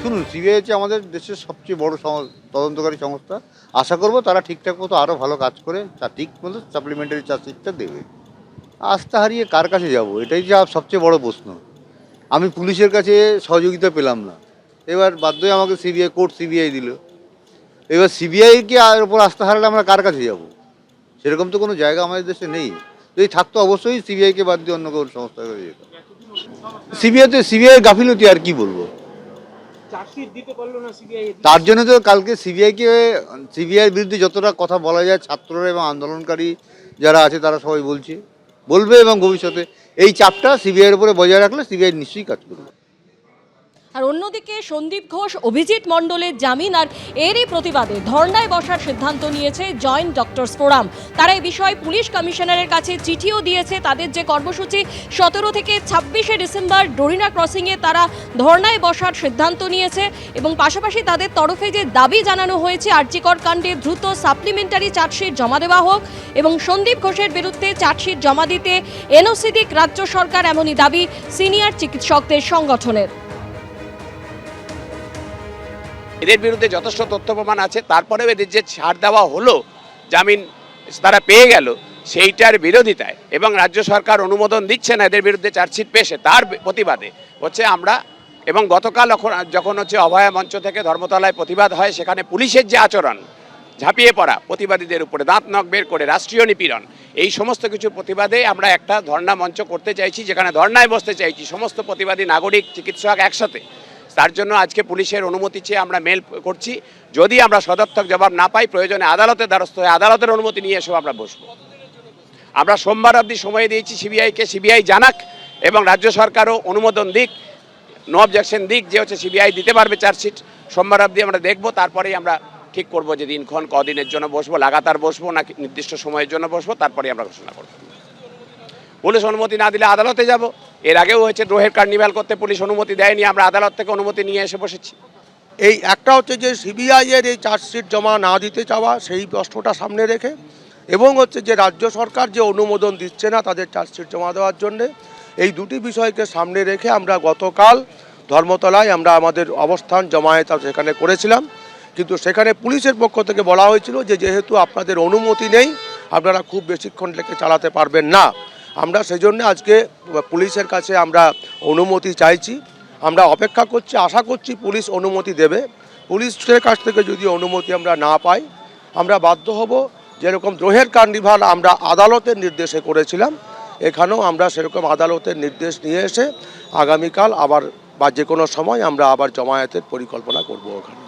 শুনুন, সিবিআই হচ্ছে আমাদের দেশের সবচেয়ে বড় তদন্তকারী সংস্থা। আশা করব তারা ঠিকঠাক মতো আরও ভালো কাজ করে ঠিক মতো সাপ্লিমেন্টারি চার্জশিটটা দেবে। আস্থা হারিয়ে কার কাছে যাব, এটাই যে সবচেয়ে বড় প্রশ্ন। আমি পুলিশের কাছে সহযোগিতা পেলাম না, এবার বাধ্য হয়ে আমাকে সিবিআই দিল। এবার সিবিআইকে আর ওপর আস্থা হারালে আমরা কার কাছে যাব? সেরকম তো কোনো জায়গা আমাদের দেশে নেই। যদি থাকতো অবশ্যই সিবিআইকে বাদ দিয়ে অন্য কোনো সংস্থার কাছে যেত। সিবিআই গাফিলতি, আর কি বলবো। তার জন্য তো কালকে সিবিআইয়ের বিরুদ্ধে যতটা কথা বলা যায়, ছাত্ররা এবং আন্দোলনকারী যারা আছে তারা সবাই বলবে এবং ভবিষ্যতে এই চাপটা সিবিআইয়ের উপরে বজায় রাখলে সিবিআই নিশ্চয়ই কাজ করবে। আর অন্যদিকে সন্দীপ ঘোষ, অভিজিৎ মণ্ডলের জামিন আর এরই প্রতিবাদে ধর্নায় বসার সিদ্ধান্ত নিয়েছে জয়েন্ট ডক্টরস ফোরাম। তারা এই বিষয়ে পুলিশ কমিশনারের কাছে চিঠিও দিয়েছে। তাদের যে কর্মসূচি 17 থেকে 26শে ডিসেম্বর ডোরিনা ক্রসিংয়ে তারা ধর্নায় বসার সিদ্ধান্ত নিয়েছে এবং পাশাপাশি তাদের তরফে যে দাবি জানানো হয়েছে আরজি কর কাণ্ডে দ্রুত সাপ্লিমেন্টারি চার্জশিট জমা দেওয়া হোক এবং সন্দীপ ঘোষের বিরুদ্ধে চার্জশিট জমা দিতে এনওসি দিক রাজ্য সরকার, এমনই দাবি সিনিয়র চিকিৎসকদের সংগঠনের। এদের বিরুদ্ধে যথেষ্ট তথ্য প্রমাণ আছে, তারপরেও এদের যে ছাড় দেওয়া হলো, জামিন তারা পেয়ে গেল, সেইটার বিরোধিতায় এবং রাজ্য সরকার অনুমোদন দিচ্ছে না এদের বিরুদ্ধে চার্জশিট পেশে, তার প্রতিবাদে হচ্ছে আমরা। এবং গতকাল যখন হচ্ছে অভয়া মঞ্চ থেকে ধর্মতলায় প্রতিবাদ হয়, সেখানে পুলিশের যে আচরণ, ঝাঁপিয়ে পড়া প্রতিবাদীদের উপরে, দাঁত নখ বের করে রাষ্ট্রীয় নিপীড়ন, এই সমস্ত কিছু প্রতিবাদে আমরা একটা ধর্ণা মঞ্চ করতে চাইছি, যেখানে ধর্ণায় বসতে চাইছি সমস্ত প্রতিবাদী নাগরিক, চিকিৎসক একসাথে। তার জন্য আজকে পুলিশের অনুমতি চেয়ে আমরা মেল করছি। যদি আমরা সদর্থক জবাব না পাই, প্রয়োজনে আদালতের দ্বারস্থ হয়ে আদালতের অনুমতি নিয়ে এসেও আমরা বসবো। আমরা সোমবার অবধি সময় দিয়েছি সিবিআইকে, সিবিআই জানাক এবং রাজ্য সরকারও অনুমোদন দিক, নো অবজেকশন দিক যে হচ্ছে সিবিআই দিতে পারবে চার্জশিট। সোমবার অবধি আমরা দেখবো, তারপরেই আমরা ঠিক করবো যে দিনক্ষণ কদিনের জন্য বসবো, লাগাতার বসবো না নির্দিষ্ট সময়ের জন্য বসবো, তারপরেই আমরা ঘোষণা করবো। পুলিশ অনুমতি না দিলে আদালতে যাব। এর আগেও হয়েছে দ্রোহের কার্নিভাল করতে, পুলিশ অনুমতি দেয়নি, আমরা আদালত থেকে অনুমতি নিয়ে এসে বসেছি। এই একটা হচ্ছে যে সিবিআইয়ের এই চার্জশিট জমা না দিতে চাওয়া, সেই প্রশ্নটা সামনে রেখে, এবং হচ্ছে যে রাজ্য সরকার যে অনুমোদন দিচ্ছে না তাদের চার্জশিট জমা দেওয়ার জন্যে, এই দুটি বিষয়কে সামনে রেখে আমরা গতকাল ধর্মতলায় আমরা আমাদের অবস্থান জমায়েত সেখানে করেছিলাম। কিন্তু সেখানে পুলিশের পক্ষ থেকে বলা হয়েছিল যে যেহেতু আপনাদের অনুমতি নেই, আপনারা খুব বেশিক্ষণ লেগে চালাতে পারবেন না। আমরা সেজন্য আজকে পুলিশের কাছে আমরা অনুমতি চাইছি। আমরা অপেক্ষা করছি, আশা করছি পুলিশ অনুমতি দেবে। পুলিশের কাছ থেকে যদি অনুমতি আমরা না পাই, আমরা বাধ্য হব, যেরকম দ্রোহের কার্নিভাল আমরা আদালতের নির্দেশে করেছিলাম, এখানেও আমরা সেরকম আদালতের নির্দেশ নিয়ে এসে আগামীকাল আবার বা যে কোনো সময় আমরা আবার জমায়েতের পরিকল্পনা করব ওখানে।